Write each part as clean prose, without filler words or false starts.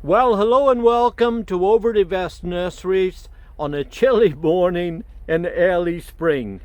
Well, hello and welcome to Over the West Nurseries on a chilly morning in early spring.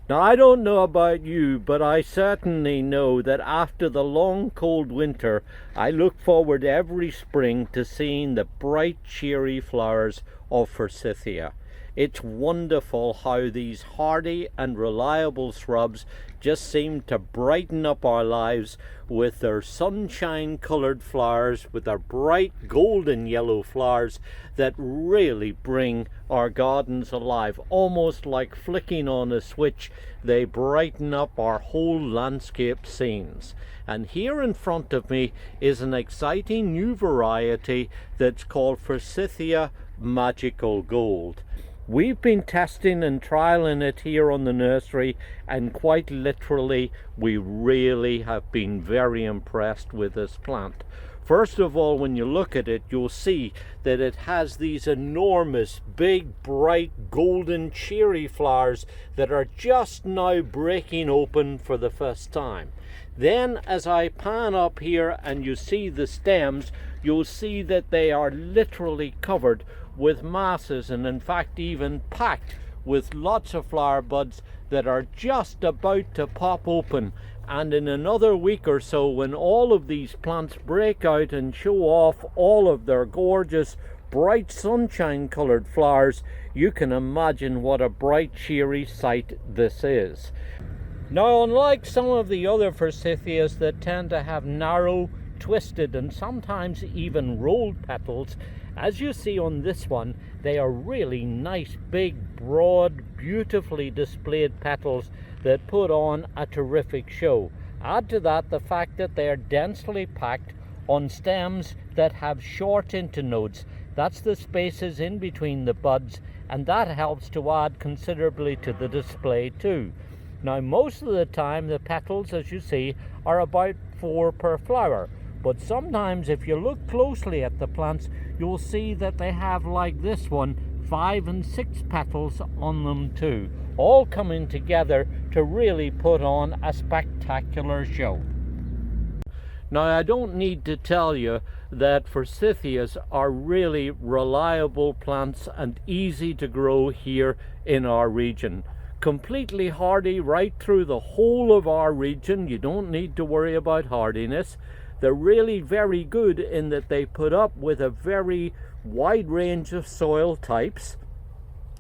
Now, I don't know about you, but I certainly know that after the long cold winter, I look forward every spring to seeing the bright, cheery flowers of Forsythia. It's wonderful how these hardy and reliable shrubs just seem to brighten up our lives with their sunshine colored flowers, with their bright golden yellow flowers that really bring our gardens alive. Almost like flicking on a switch, they brighten up our whole landscape scenes. And here in front of me is an exciting new variety that's called Forsythia Magical Gold. We've been testing and trialing it here on the nursery, and quite literally we really have been very impressed with this plant. First of all, when you look at it, you'll see that it has these enormous, big, bright, golden, cheery flowers that are just now breaking open for the first time. Then as I pan up here and you see the stems, you'll see that they are literally covered with masses, and in fact even packed with lots of flower buds that are just about to pop open. And in another week or so, when all of these plants break out and show off all of their gorgeous bright sunshine colored flowers, you can imagine what a bright, cheery sight this is. Now, unlike some of the other forsythias that tend to have narrow, twisted and sometimes even rolled petals, as you see on this one, they are really nice, big, broad, beautifully displayed petals that put on a terrific show. Add to that the fact that they are densely packed on stems that have short internodes. That's the spaces in between the buds, and that helps to add considerably to the display too. Now, most of the time the petals, as you see, are about 4 per flower. But sometimes if you look closely at the plants, you'll see that they have, like this one, 5 and 6 petals on them too, all coming together to really put on a spectacular show. Now, I don't need to tell you that forsythias are really reliable plants and easy to grow here in our region. Completely hardy right through the whole of our region. You don't need to worry about hardiness. They're really very good in that they put up with a very wide range of soil types,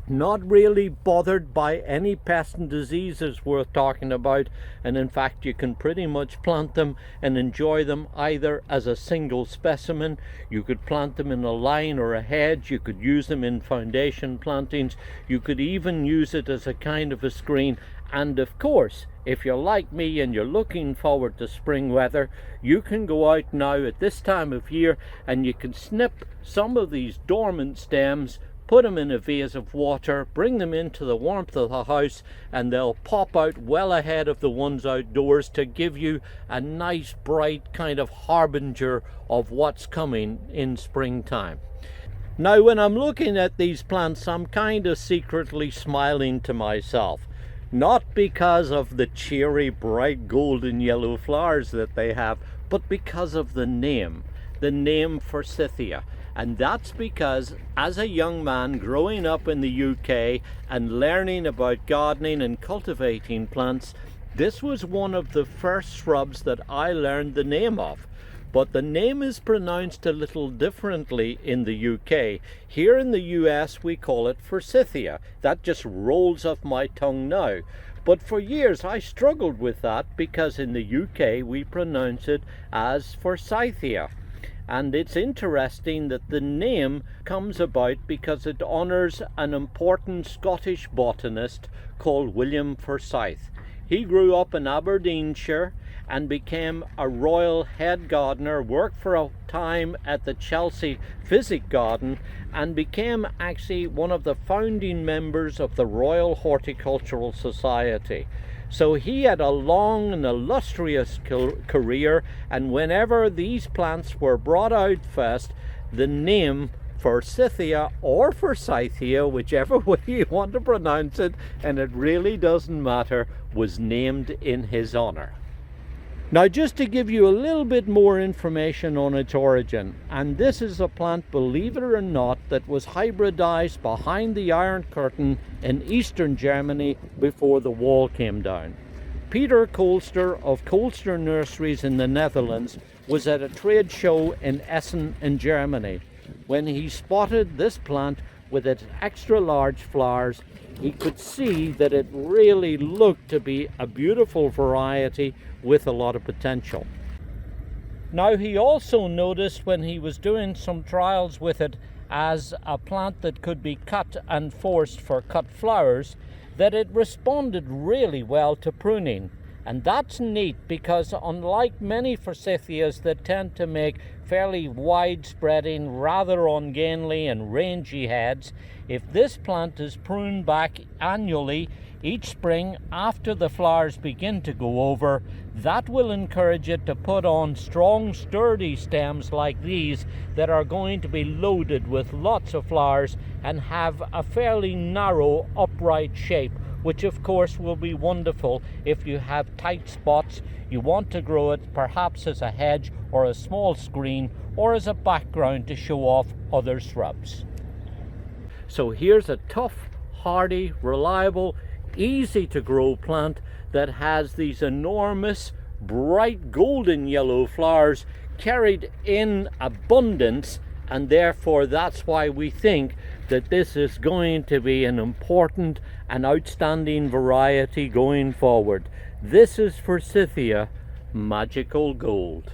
not really bothered by any pest and diseases worth talking about, and in fact you can pretty much plant them and enjoy them either as a single specimen. You could plant them in a line or a hedge, you could use them in foundation plantings, you could even use it as a kind of a screen. And of course, if you're like me and you're looking forward to spring weather, you can go out now at this time of year and you can snip some of these dormant stems, put them in a vase of water, bring them into the warmth of the house, and they'll pop out well ahead of the ones outdoors to give you a nice, bright kind of harbinger of what's coming in springtime. Now, when I'm looking at these plants, I'm kind of secretly smiling to myself. Not because of the cheery, bright, golden yellow flowers that they have, but because of the name Forsythia. And that's because as a young man growing up in the UK and learning about gardening and cultivating plants, this was one of the first shrubs that I learned the name of. But the name is pronounced a little differently in the UK. Here in the US we call it Forsythia. That just rolls off my tongue now. But for years I struggled with that because in the UK we pronounce it as Forsythia. And it's interesting that the name comes about because it honours an important Scottish botanist called William Forsyth. He grew up in Aberdeenshire and became a royal head gardener, worked for a time at the Chelsea Physic Garden, and became actually one of the founding members of the Royal Horticultural Society. So he had a long and illustrious career, and whenever these plants were brought out first, the name Forsythia or Forsythia, whichever way you want to pronounce it, and it really doesn't matter, was named in his honor. Now, just to give you a little bit more information on its origin, and this is a plant, believe it or not, that was hybridized behind the Iron Curtain in eastern Germany before the wall came down. Peter Kolster of Kolster Nurseries in the Netherlands was at a trade show in Essen in Germany. When he spotted this plant with its extra large flowers, he could see that it really looked to be a beautiful variety with a lot of potential. Now, he also noticed when he was doing some trials with it as a plant that could be cut and forced for cut flowers, that it responded really well to pruning. And that's neat, because unlike many forsythias that tend to make fairly wide-spreading, rather ungainly and rangy heads, if this plant is pruned back annually each spring after the flowers begin to go over, that will encourage it to put on strong, sturdy stems like these that are going to be loaded with lots of flowers and have a fairly narrow, upright shape, which of course will be wonderful if you have tight spots. You want to grow it perhaps as a hedge or a small screen or as a background to show off other shrubs. So here's a tough, hardy, reliable, easy to grow plant that has these enormous, bright golden yellow flowers carried in abundance, and therefore that's why we think that this is going to be an important and outstanding variety going forward. This is Forsythia Magical Gold.